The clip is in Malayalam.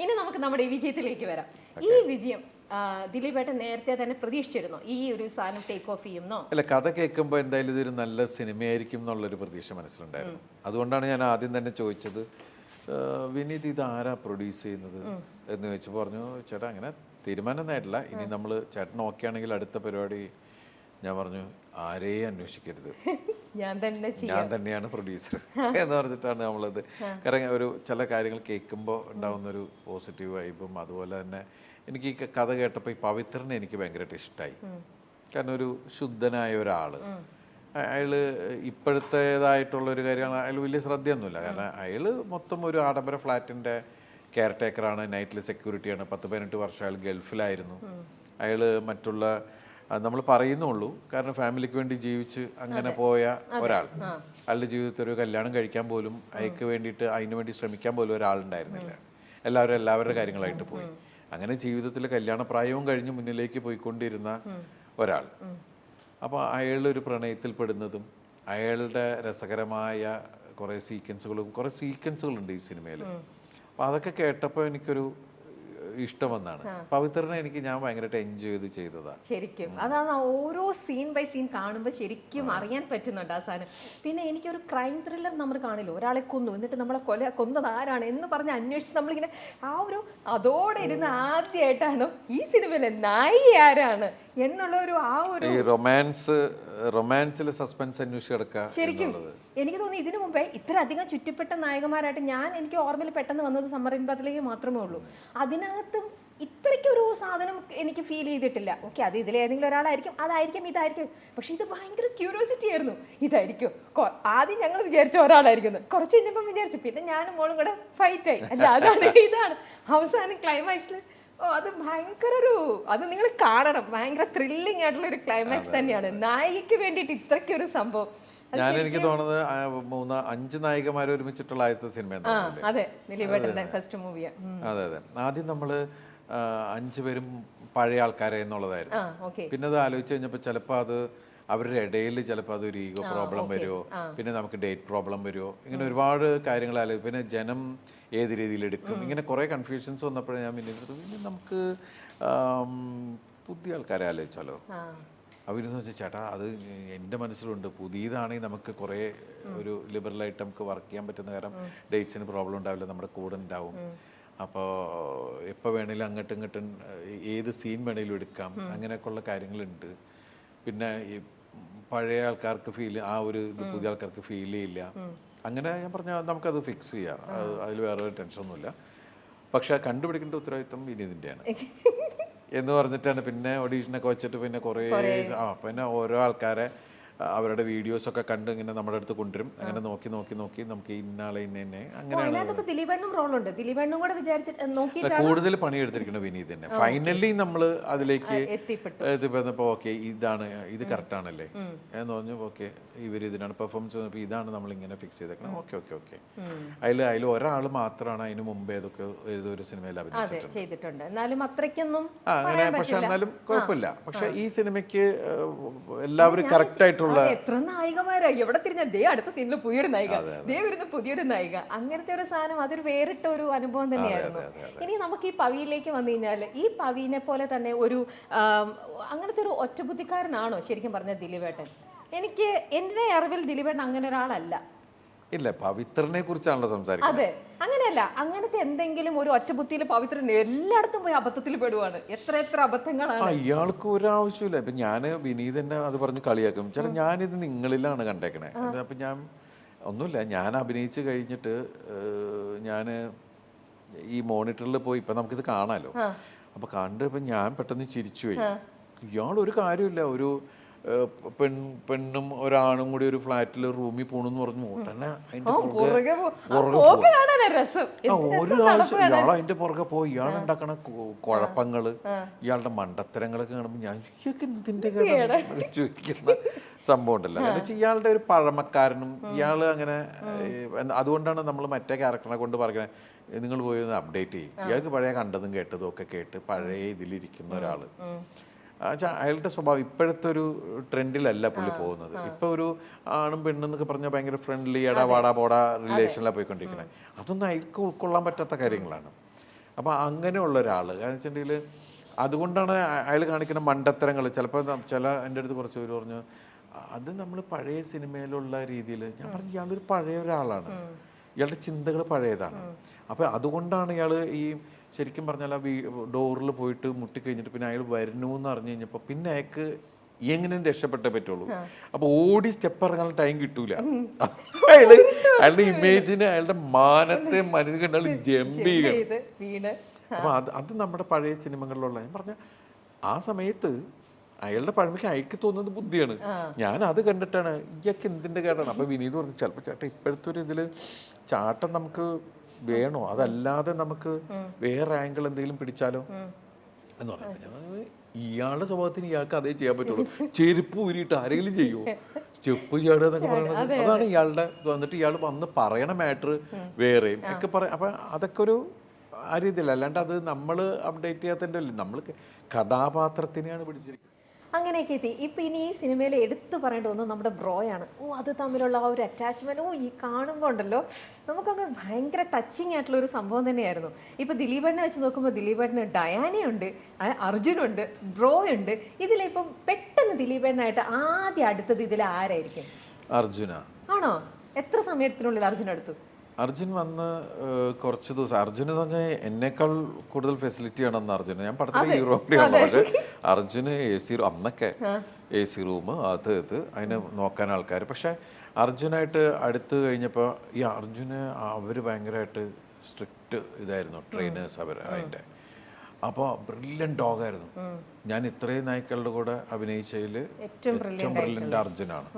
ഇനി നമുക്ക് നമ്മുടെ ഈ വിജയത്തിലേക്ക് വരാം. ഈ വിജയം ദിലീപേട്ടൻ നേരത്തെ തന്നെ പ്രതീക്ഷിച്ചിരുന്നോ ഈ ഒരു സാധനം ടേക്ക് ഓഫ് ചെയ്യുന്നോ? അല്ല, കഥ കേൾക്കുമ്പോൾ എന്തായാലും ഇതൊരു നല്ല സിനിമയായിരിക്കും എന്നുള്ളൊരു പ്രതീക്ഷ മനസ്സിലുണ്ടായിരുന്നു. അതുകൊണ്ടാണ് ഞാൻ ആദ്യം തന്നെ ചോദിച്ചത്, വിനീത് ഇത് ആരാ പ്രൊഡ്യൂസ് ചെയ്യുന്നത് എന്ന് ചോദിച്ചപ്പോൾ പറഞ്ഞു, ചേട്ടാ അങ്ങനെ തീരുമാനമൊന്നും ആയിട്ടില്ല, ഇനി നമ്മൾ ചേട്ടൻ ഓക്കെ ആണെങ്കിൽ അടുത്ത പരിപാടി. ഞാൻ പറഞ്ഞു, ആരെയും അന്വേഷിക്കരുത്, ഞാൻ തന്നെയാണ് പ്രൊഡ്യൂസർ എന്ന് പറഞ്ഞിട്ടാണ് നമ്മളത്. കാരണം ഒരു ചില കാര്യങ്ങൾ കേൾക്കുമ്പോൾ ഉണ്ടാകുന്നൊരു പോസിറ്റീവ് വൈബും, അതുപോലെ തന്നെ എനിക്ക് ഈ കഥ കേട്ടപ്പോൾ ഈ പവിത്രനെ എനിക്ക് ഭയങ്കരമായിട്ട് ഇഷ്ടമായി. കാരണം ഒരു ശുദ്ധനായ ഒരാൾ, അയാൾ ഇപ്പോഴത്തേതായിട്ടുള്ളൊരു കാര്യമാണ്, അയാൾ വലിയ ശ്രദ്ധയൊന്നുമില്ല. കാരണം അയാൾ മൊത്തം ഒരു ആഡംബര ഫ്ലാറ്റിൻ്റെ കെയർ ടേക്കറാണ്, നൈറ്റിൽ സെക്യൂരിറ്റിയാണ്. 10-18 വർഷം അയാൾ ഗൾഫിലായിരുന്നു. അയാൾ മറ്റുള്ള നമ്മൾ പറയുന്നുള്ളൂ, കാരണം ഫാമിലിക്ക് വേണ്ടി ജീവിച്ച് അങ്ങനെ പോയ ഒരാൾ. അയാളുടെ ജീവിതത്തിൽ ഒരു കല്യാണം കഴിക്കാൻ പോലും അയാൾക്ക് വേണ്ടിയിട്ട് അതിനു വേണ്ടി ശ്രമിക്കാൻ പോലും ഒരാളുണ്ടായിരുന്നില്ല. എല്ലാവരുടെ കാര്യങ്ങളായിട്ട് പോയി. അങ്ങനെ ജീവിതത്തിൽ കല്യാണ പ്രായവും കഴിഞ്ഞ് മുന്നിലേക്ക് പോയിക്കൊണ്ടിരുന്ന ഒരാൾ. അപ്പോൾ അയാളൊരു പ്രണയത്തിൽ പെടുന്നതും, അയാളുടെ രസകരമായ കുറേ സീക്വൻസുകളുണ്ട് ഈ സിനിമയിൽ. അപ്പോൾ അതൊക്കെ കേട്ടപ്പോൾ എനിക്കൊരു ഇഷ്ടം വന്നാണ്. പവിത്രനെ ഞാൻ ഭയങ്കരമായിട്ട് എൻജോയ് ചെയ്തതാണ് ശരിക്കും. അതാണ് ഓരോ സീൻ ബൈ സീൻ കാണുമ്പോൾ ശരിക്കും അറിയാൻ പറ്റുന്നുണ്ട് ആ സാധനം. പിന്നെ എനിക്കൊരു ക്രൈം ത്രില്ലർ നമ്മൾ കാണില്ല, ഒരാളെ കൊന്നു എന്നിട്ട് നമ്മളെ കൊന്നത് ആരാണ് എന്ന് പറഞ്ഞ് അന്വേഷിച്ച് നമ്മളിങ്ങനെ ആ ഒരു അതോടെ ഇരുന്ന് ആദ്യമായിട്ടാണ് ഈ സിനിമയിലെ നായിക ആരാണ് എന്നുള്ള ഒരു റൊമാൻസിലെ സസ്പെൻസ് അന്വേഷിച്ചെടുക്കുക. ശരിക്കും എനിക്ക് തോന്നി ഇതിനു മുമ്പേ ഇത്ര അധികം ചുറ്റപ്പെട്ട നായകന്മാരായിട്ട് എനിക്ക് ഓർമ്മയിൽ പെട്ടെന്ന് വന്നത് സമ്മർ ഇൻ ബാത്തിലേക്ക് മാത്രമേ ഉള്ളൂ. അതിനകത്തും ഇത്രയ്ക്കൊരു സാധനം എനിക്ക് ഫീൽ ചെയ്തിട്ടില്ല. ഓക്കെ, അത് ഇതിലേതെങ്കിലും ഒരാളായിരിക്കും, ഇതായിരിക്കും. പക്ഷെ ഇത് ഭയങ്കര ക്യൂരിയോസിറ്റി ആയിരുന്നു. ഇതായിരിക്കും ആദ്യം ഞങ്ങൾ വിചാരിച്ച ഒരാളായിരിക്കുന്നു, കുറച്ച് കഴിഞ്ഞപ്പം വിചാരിച്ചു, പിന്നെ ഞാനും മോളും കൂടെ ഫൈറ്റ് ആയി, അല്ല അതാണ് ഇതാണ് അവസാനം ക്ലൈമാക്സിൽ. അത് ഭയങ്കര അത് നിങ്ങൾ കാണണം, ഭയങ്കര ത്രില്ലിംഗ് ആയിട്ടുള്ള ഒരു ക്ലൈമാക്സ് തന്നെയാണ്. നായികയ്ക്ക് വേണ്ടിയിട്ട് ഇത്രയ്ക്കൊരു സംഭവം. എനിക്ക് തോന്നുന്നത് 5 നായികമാർ ഒരുമിച്ചിട്ടുള്ള ആദ്യത്തെ സിനിമ. അതെ, ദിലീപേട്ടൻ്റെ ഫസ്റ്റ് മൂവിയാ. അതെ. ആദ്യം നമ്മള് 5 പേരും പഴയ ആൾക്കാരെ എന്നുള്ളതായിരുന്നു. പിന്നെ അത് ആലോചിച്ച് കഴിഞ്ഞപ്പോൾ ചിലപ്പോൾ അത് അവരുടെ ഇടയിൽ ചിലപ്പോൾ അതൊരു ഈഗോ പ്രോബ്ലം വരുമോ, പിന്നെ നമുക്ക് ഡേറ്റ് പ്രോബ്ലം വരുമോ, ഇങ്ങനെ ഒരുപാട് കാര്യങ്ങൾ ആലോചിക്കും. പിന്നെ ജനം ഏത് രീതിയിൽ എടുക്കും, ഇങ്ങനെ കുറേ കൺഫ്യൂഷൻസ് വന്നപ്പോഴേ ഞാൻ പിന്നെ നമുക്ക് പുതിയ ആൾക്കാരെ ആലോചിച്ചാലോ. അവരെന്ന് വെച്ചാൽ ചേട്ടാ അത് എൻ്റെ മനസ്സിലുണ്ട്, പുതിയതാണെങ്കിൽ നമുക്ക് കുറേ ഒരു ലിബറലായിട്ട് നമുക്ക് വർക്ക് ചെയ്യാൻ പറ്റുന്ന, കാരണം ഡേറ്റ്സിന് പ്രോബ്ലം ഉണ്ടാവില്ല, നമ്മുടെ കൂടെ ഉണ്ടാവും. അപ്പോൾ എപ്പോൾ വേണേലും അങ്ങോട്ടും ഇങ്ങോട്ടും ഏത് സീൻ വേണേലും എടുക്കാം, അങ്ങനെയൊക്കെയുള്ള കാര്യങ്ങളുണ്ട്. പിന്നെ ഈ പഴയ ആൾക്കാർക്ക് ഇത് പുതിയ ആൾക്കാർക്ക് ഫീൽ ചെയ്യില്ല. അങ്ങനെ ഞാൻ പറഞ്ഞാൽ നമുക്കത് ഫിക്സ് ചെയ്യാം, അതിൽ വേറെ ടെൻഷനൊന്നുമില്ല. പക്ഷെ കണ്ടുപിടിക്കേണ്ട ഉത്തരവാദിത്വം വിനീതിൻ്റെയാണ് എന്ന് പറഞ്ഞിട്ടാണ് പിന്നെ ഓഡീഷനൊക്കെ വെച്ചിട്ട് പിന്നെ പിന്നെ ഓരോ ആൾക്കാരെ അവരുടെ വീഡിയോസൊക്കെ കണ്ട് ഇങ്ങനെ നമ്മുടെ അടുത്ത് കൊണ്ടുവരും. അങ്ങനെ നോക്കി നമുക്ക് ഇന്നാളെ അങ്ങനെയാണ്. കൂടുതൽ പണിയെടുത്തിരിക്കുന്നത് വിനീത് തന്നെ. ഫൈനലി നമ്മൾ അതിലേക്ക് എത്തിപ്പെട്ടപ്പോൾ ഓക്കെ ഇത് കറക്റ്റ് ആണല്ലേ എന്ന് പറഞ്ഞു. ഓക്കെ, ഇതിനാണ് പെർഫോമൻസ്, ഇതാണ് നമ്മൾ ഇങ്ങനെ ഫിക്സ് ചെയ്തേക്കണം. ഓക്കെ അതിൽ ഒരാൾ മാത്രമാണ് അതിന് മുമ്പ് ഏതൊരു സിനിമയിൽ അഭിനയിച്ചിട്ടുണ്ട്. അങ്ങനെ പക്ഷെ എന്നാലും കുഴപ്പമില്ല. പക്ഷെ ഈ സിനിമയ്ക്ക് എല്ലാവരും കറക്റ്റ് ആയിട്ടുള്ള എത്ര നായികമാരായി, എവിടെ തിരിഞ്ഞാൽ അടുത്ത സീനിൽ പുതിയൊരു നായിക, അങ്ങനത്തെ ഒരു സാധനം, അതൊരു വേറിട്ട ഒരു അനുഭവം തന്നെയായിരുന്നു. ഇനി നമുക്ക് ഈ പവിയിലേക്ക് വന്നു കഴിഞ്ഞാൽ, ഈ പവിനെ പോലെ തന്നെ ഒരു അങ്ങനത്തെ ഒരു ഒറ്റബുദ്ധിക്കാരനാണോ ശരിക്കും പറഞ്ഞ ദിലീപേട്ടൻ? എനിക്ക് എൻ്റെ അറിവിൽ ദിലീപേട്ടൻ അങ്ങനെ ഒരാളല്ല. ഇല്ല, പവിത്രനെ കുറിച്ചാണല്ലോ സംസാരിക്കുന്നത്. അതെ, അങ്ങനെയല്ല. അങ്ങനത്തെ എന്തെങ്കിലും ഒരു ഒറ്റബുദ്ധിയിൽ പവിത്രൻ എല്ലായിടത്തും പോയി അബദ്ധത്തിൽ പെടുവാണ്. എത്ര അബദ്ധങ്ങളാണ്. ഇയാൾക്ക് ഒരു ആവശ്യമില്ല. ഇപ്പൊ ഞാന് വിനീതന്നെ അത് പറഞ്ഞ് കളിയാക്കും, ചില ഞാനിത് നിങ്ങളിലാണ് കണ്ടേക്കണേ. അപ്പൊ ഞാൻ ഒന്നുമില്ല, ഞാൻ അഭിനയിച്ച് കഴിഞ്ഞിട്ട് ഞാൻ ഈ മോണിറ്ററിൽ പോയി, ഇപ്പൊ നമുക്കിത് കാണാലോ. അപ്പൊ കണ്ടപ്പോ ഞാൻ പെട്ടെന്ന് ചിരിച്ചുപോയി. ഇയാളൊരു കാര്യമില്ല, ഒരു പെണ്ണും ഒരാണും കൂടി ഒരു ഫ്ലാറ്റിൽ റൂമിൽ പോണെന്ന് പറഞ്ഞു ഉടനെ അതിന്റെ ഒരു ആവശ്യം ഇയാൾ അതിന്റെ പുറകെ പോയി. ഇയാൾ ഉണ്ടാക്കണ കുഴപ്പങ്ങള്, ഇയാളുടെ മണ്ടത്തരങ്ങളൊക്കെ കാണുമ്പോൾ ഞാൻ എന്തിന്റെ ചോദിക്കുന്ന സംഭവം ഉണ്ടല്ലോ. കാരണം ഇയാളുടെ ഒരു പഴമക്കാരനും ഇയാള് അങ്ങനെ, അതുകൊണ്ടാണ് നമ്മൾ മറ്റേ ക്യാരക്ടറിനെ കൊണ്ട് പറയുന്നത്, നിങ്ങൾ പോയി ഒന്ന് അപ്ഡേറ്റ് ചെയ്യും. ഇയാൾക്ക് പഴയ കണ്ടതും കേട്ടതും ഒക്കെ കേട്ട് പഴയ ഇതിലിരിക്കുന്ന ഒരാള്. അയാളുടെ സ്വഭാവം ഇപ്പോഴത്തെ ഒരു ട്രെൻഡിലല്ല പുള്ളി പോകുന്നത്. ഇപ്പൊ ഒരു ആണും പെണ്ണെന്നൊക്കെ പറഞ്ഞാൽ ഭയങ്കര ഫ്രണ്ട്ലി, വാടാ പോടാ റിലേഷനിലാണ് പോയിക്കൊണ്ടിരിക്കുന്നത്. അതൊന്നും അയാൾക്ക് ഉൾക്കൊള്ളാൻ പറ്റാത്ത കാര്യങ്ങളാണ്. അപ്പോൾ അങ്ങനെയുള്ള ഒരാൾ കാരണം വെച്ചിട്ടുണ്ടെങ്കിൽ അതുകൊണ്ടാണ് അയാൾ കാണിക്കുന്ന മണ്ടത്തരങ്ങൾ ചിലപ്പോൾ എൻ്റെ അടുത്ത് കുറച്ച് പേര് പറഞ്ഞു അത് നമ്മൾ പഴയ സിനിമയിലുള്ള രീതിയിൽ ഞാൻ പറഞ്ഞു ഇയാളൊരു പഴയ ഒരാളാണ്, ഇയാളുടെ ചിന്തകൾ പഴയതാണ്. അപ്പോൾ അതുകൊണ്ടാണ് ഇയാൾ ഈ ശരിക്കും പറഞ്ഞാൽ ആ ഡോറിൽ പോയിട്ട് മുട്ടിക്കഴിഞ്ഞിട്ട് പിന്നെ അയാൾ വരുന്നു എന്ന് അറിഞ്ഞു കഴിഞ്ഞപ്പോൾ പിന്നെ അയാൾക്ക് എങ്ങനെ രക്ഷപ്പെട്ടേ പറ്റുള്ളൂ. അപ്പോൾ ഓടി സ്റ്റെപ്പ് ഇറങ്ങാൻ ടൈം കിട്ടൂല. അയാളുടെ ഇമേജിന് അയാളുടെ മാനത്തെ മനുഷ്യൻ ജമ്പ് ചെയ്യണം. അപ്പോൾ അത് നമ്മുടെ പഴയ സിനിമകളിലുള്ള ഞാൻ പറഞ്ഞ ആ സമയത്ത് അയാളുടെ പഴമയ്ക്ക് അയക്ക് തോന്നുന്നത് ബുദ്ധിയാണ്. ഞാൻ അത് കണ്ടിട്ടാണ് ഇയാൾക്ക് എന്തിൻ്റെ കേടാണ്. അപ്പോൾ വിനീത് പറഞ്ഞു ചിലപ്പോൾ ചേട്ടാ ഇപ്പോഴത്തെ ഒരു ഇതിൽ ചാട്ടം നമുക്ക് വേണോ, അതല്ലാതെ നമുക്ക് വേറെ ആംഗിൾ എന്തെങ്കിലും പിടിച്ചാലോ എന്ന് പറഞ്ഞു. ഇയാളുടെ സ്വഭാവത്തിന് ഇയാൾക്ക് അതേ ചെയ്യാൻ പറ്റുള്ളൂ. ചെരുപ്പ് ഊരിയിട്ട് ആരെങ്കിലും ചെയ്യുമോ, സ്റ്റെപ്പ് ചാടുക എന്നൊക്കെ പറയണത് അതാണ് ഇയാളുടെ. വന്നിട്ട് ഇയാൾ വന്ന് പറയണ മാറ്റർ വേറെയും ഒക്കെ പറയാം. അപ്പം അതൊക്കെ ഒരു ആ രീതിയിൽ അല്ലാണ്ട് അത് നമ്മൾ അപ്ഡേറ്റ് ചെയ്യാത്തതിൻ്റെ അല്ലേ, നമ്മൾ കഥാപാത്രത്തിനെയാണ് പിടിച്ചിരിക്കുന്നത്. അങ്ങനെയൊക്കെ എത്തി. ഇപ്പം ഇനി ഈ സിനിമയിൽ എടുത്തു പറയേണ്ട ഒന്ന് നമ്മുടെ ബ്രോയാണ്. അത് തമ്മിലുള്ള ആ ഒരു അറ്റാച്ച്മെൻറ്റ് ഈ കാണുമ്പോൾ ഉണ്ടല്ലോ നമുക്കൊക്കെ ഭയങ്കര ടച്ചിങ് ആയിട്ടുള്ള ഒരു സംഭവം തന്നെയായിരുന്നു. ഇപ്പം ദിലീപേട്ടനെ വെച്ച് നോക്കുമ്പോൾ ദിലീപേട്ടന് ഡയാനയുണ്ട്, അർജുനുണ്ട്, ബ്രോയുണ്ട്. ഇതിലിപ്പം പെട്ടെന്ന് ദിലീപേട്ടനായിട്ട് ആദ്യം അടുത്തത് ഇതിൽ ആരായിരിക്കും? അർജുന ആണോ? എത്ര സമയത്തിനുള്ളിൽ അർജുൻ എടുത്തു? അർജുൻ വന്ന് കുറച്ച് ദിവസം അർജുൻ എന്ന് പറഞ്ഞാൽ എന്നേക്കാൾ കൂടുതൽ ഫെസിലിറ്റി ആണെന്ന് അർജുൻ. ഞാൻ പടത്തിൽ ഹീറോയാണ്, പക്ഷേ അർജുന് AC അന്നൊക്കെ AC റൂം അത് അതിന് നോക്കാൻ ആൾക്കാർ. പക്ഷെ അർജുനായിട്ട് അടുത്ത് കഴിഞ്ഞപ്പോൾ ഈ അർജുന് അവർ ഭയങ്കരമായിട്ട് സ്ട്രിക്റ്റ് ഇതായിരുന്നു ട്രെയിനേഴ്സ് അവർ അതിൻ്റെ. അപ്പോൾ ബ്രില്യൻ്റ് ഡോഗായിരുന്നു. ഞാൻ ഇത്രയും നായ്ക്കളുടെ കൂടെ അഭിനയിച്ചതിൽ ഏറ്റവും ബ്രില്യൻ്റ് അർജുനാണ്.